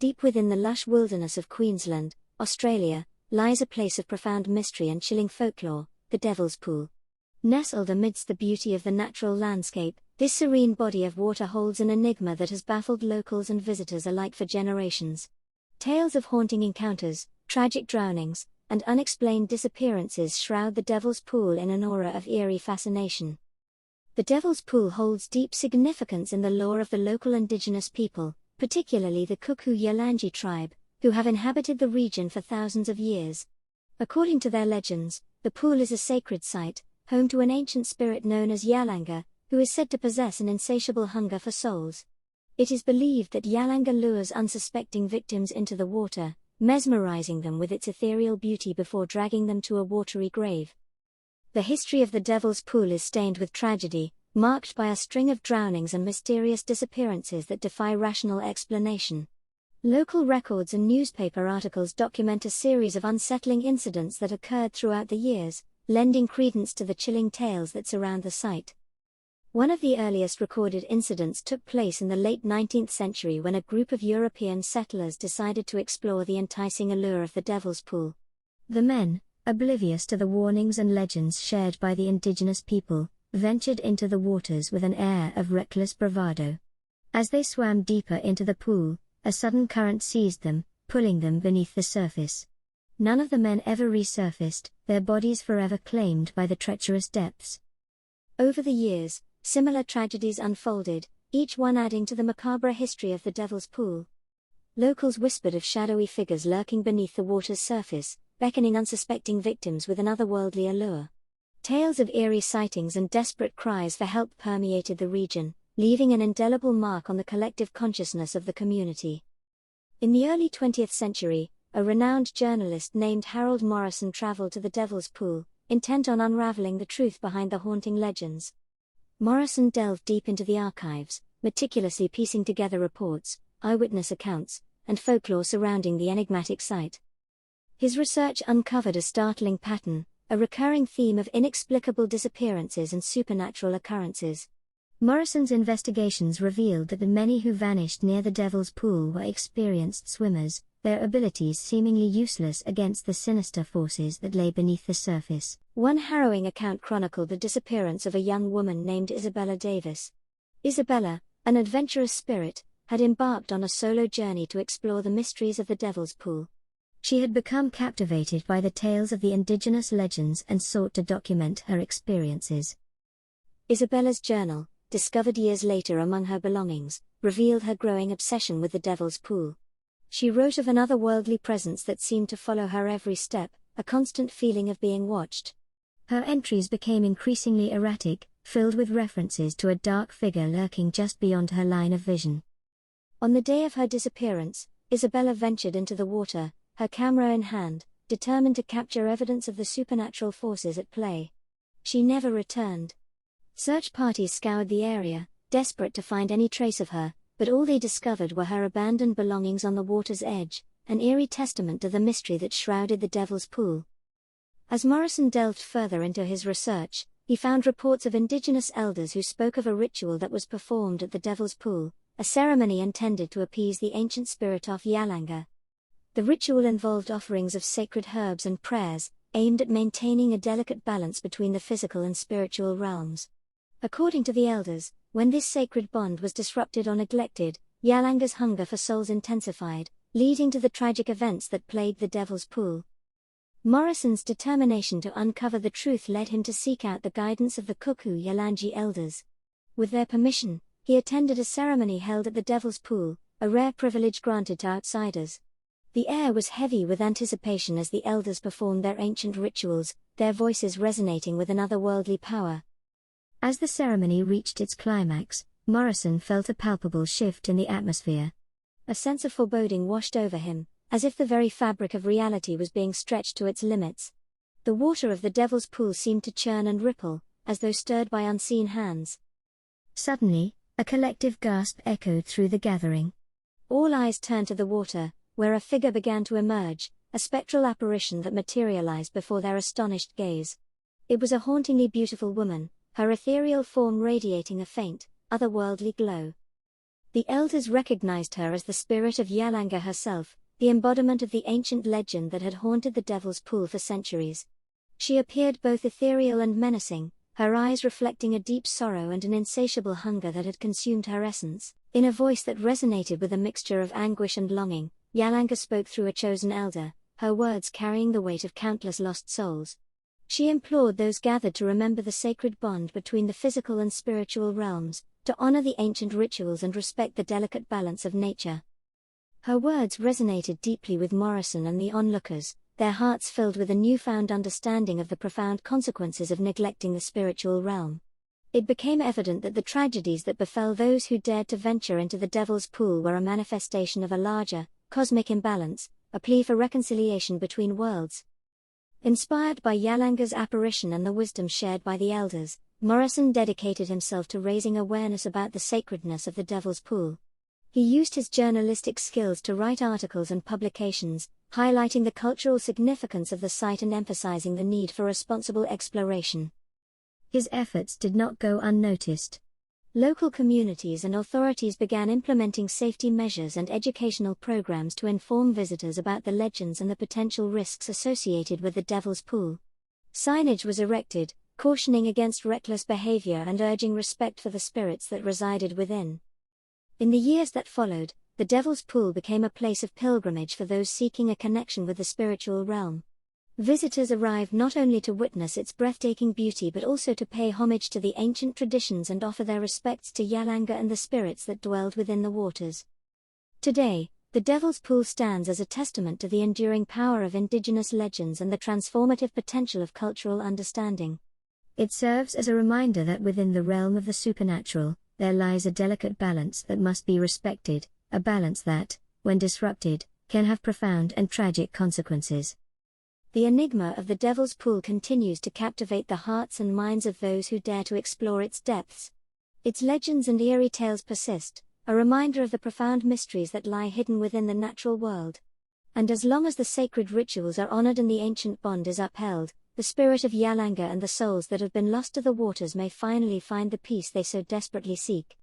deep within the lush wilderness of Queensland, Australia, lies a place of profound mystery and chilling folklore, the Devil's Pool. Nestled amidst the beauty of the natural landscape, this serene body of water holds an enigma that has baffled locals and visitors alike for generations. Tales of haunting encounters, tragic drownings, and unexplained disappearances shroud the Devil's Pool in an aura of eerie fascination. The Devil's Pool holds deep significance in the lore of the local indigenous people, particularly the Kuku-Yalanji tribe, who have inhabited the region for thousands of years. According to their legends, the pool is a sacred site, home to an ancient spirit known as Yalanga, who is said to possess an insatiable hunger for souls. It is believed that Yalanga lures unsuspecting victims into the water, mesmerizing them with its ethereal beauty before dragging them to a watery grave. The history of the Devil's Pool is stained with tragedy, marked by a string of drownings and mysterious disappearances that defy rational explanation. Local records and newspaper articles document a series of unsettling incidents that occurred throughout the years, lending credence to the chilling tales that surround the site. One of the earliest recorded incidents took place in the late 19th century when a group of European settlers decided to explore the enticing allure of the Devil's Pool. The men, oblivious to the warnings and legends shared by the indigenous people, ventured into the waters with an air of reckless bravado. As they swam deeper into the pool, a sudden current seized them, pulling them beneath the surface. None of the men ever resurfaced, their bodies forever claimed by the treacherous depths. Over the years, similar tragedies unfolded, each one adding to the macabre history of the Devil's Pool. Locals whispered of shadowy figures lurking beneath the water's surface, beckoning unsuspecting victims with an otherworldly allure. Tales of eerie sightings and desperate cries for help permeated the region, leaving an indelible mark on the collective consciousness of the community. In the early 20th century, a renowned journalist named Harold Morrison traveled to the Devil's Pool, intent on unraveling the truth behind the haunting legends. Morrison delved deep into the archives, meticulously piecing together reports, eyewitness accounts, and folklore surrounding the enigmatic site. His research uncovered a startling pattern, a recurring theme of inexplicable disappearances and supernatural occurrences. Morrison's investigations revealed that the many who vanished near the Devil's Pool were experienced swimmers, their abilities seemingly useless against the sinister forces that lay beneath the surface. One harrowing account chronicled the disappearance of a young woman named Isabella Davis. Isabella, an adventurous spirit, had embarked on a solo journey to explore the mysteries of the Devil's Pool. She had become captivated by the tales of the indigenous legends and sought to document her experiences. Isabella's journal, discovered years later among her belongings, revealed her growing obsession with the Devil's Pool. She wrote of an otherworldly presence that seemed to follow her every step, a constant feeling of being watched. Her entries became increasingly erratic, filled with references to a dark figure lurking just beyond her line of vision. On the day of her disappearance, Isabella ventured into the water, her camera in hand, determined to capture evidence of the supernatural forces at play. She never returned. Search parties scoured the area, desperate to find any trace of her, but all they discovered were her abandoned belongings on the water's edge, an eerie testament to the mystery that shrouded the Devil's Pool. As Morrison delved further into his research, he found reports of indigenous elders who spoke of a ritual that was performed at the Devil's Pool, a ceremony intended to appease the ancient spirit of Yalanga. The ritual involved offerings of sacred herbs and prayers, aimed at maintaining a delicate balance between the physical and spiritual realms. According to the elders, when this sacred bond was disrupted or neglected, Yalanga's hunger for souls intensified, leading to the tragic events that plagued the Devil's Pool. Morrison's determination to uncover the truth led him to seek out the guidance of the Kuku-Yalanji elders. With their permission, he attended a ceremony held at the Devil's Pool, a rare privilege granted to outsiders. The air was heavy with anticipation as the elders performed their ancient rituals, their voices resonating with an otherworldly power. As the ceremony reached its climax, Morrison felt a palpable shift in the atmosphere. A sense of foreboding washed over him, as if the very fabric of reality was being stretched to its limits. The water of the Devil's Pool seemed to churn and ripple, as though stirred by unseen hands. Suddenly, a collective gasp echoed through the gathering. All eyes turned to the water, where a figure began to emerge, a spectral apparition that materialized before their astonished gaze. It was a hauntingly beautiful woman, her ethereal form radiating a faint, otherworldly glow. The elders recognized her as the spirit of Yalanga herself, the embodiment of the ancient legend that had haunted the Devil's Pool for centuries. She appeared both ethereal and menacing, her eyes reflecting a deep sorrow and an insatiable hunger that had consumed her essence. In a voice that resonated with a mixture of anguish and longing, Yalanga spoke through a chosen elder, her words carrying the weight of countless lost souls. She implored those gathered to remember the sacred bond between the physical and spiritual realms, to honor the ancient rituals and respect the delicate balance of nature. Her words resonated deeply with Morrison and the onlookers, their hearts filled with a newfound understanding of the profound consequences of neglecting the spiritual realm. It became evident that the tragedies that befell those who dared to venture into the Devil's Pool were a manifestation of a larger, cosmic imbalance, a plea for reconciliation between worlds. Inspired by Yalanga's apparition and the wisdom shared by the elders, Morrison dedicated himself to raising awareness about the sacredness of the Devil's Pool. He used his journalistic skills to write articles and publications, highlighting the cultural significance of the site and emphasizing the need for responsible exploration. His efforts did not go unnoticed. Local communities and authorities began implementing safety measures and educational programs to inform visitors about the legends and the potential risks associated with the Devil's Pool. Signage was erected, cautioning against reckless behavior and urging respect for the spirits that resided within. In the years that followed, the Devil's Pool became a place of pilgrimage for those seeking a connection with the spiritual realm. Visitors arrived not only to witness its breathtaking beauty but also to pay homage to the ancient traditions and offer their respects to Yalanga and the spirits that dwelled within the waters. Today, the Devil's Pool stands as a testament to the enduring power of indigenous legends and the transformative potential of cultural understanding. It serves as a reminder that within the realm of the supernatural, there lies a delicate balance that must be respected, a balance that, when disrupted, can have profound and tragic consequences. The enigma of the Devil's Pool continues to captivate the hearts and minds of those who dare to explore its depths. Its legends and eerie tales persist, a reminder of the profound mysteries that lie hidden within the natural world. And as long as the sacred rituals are honored and the ancient bond is upheld, the spirit of Yalanga and the souls that have been lost to the waters may finally find the peace they so desperately seek.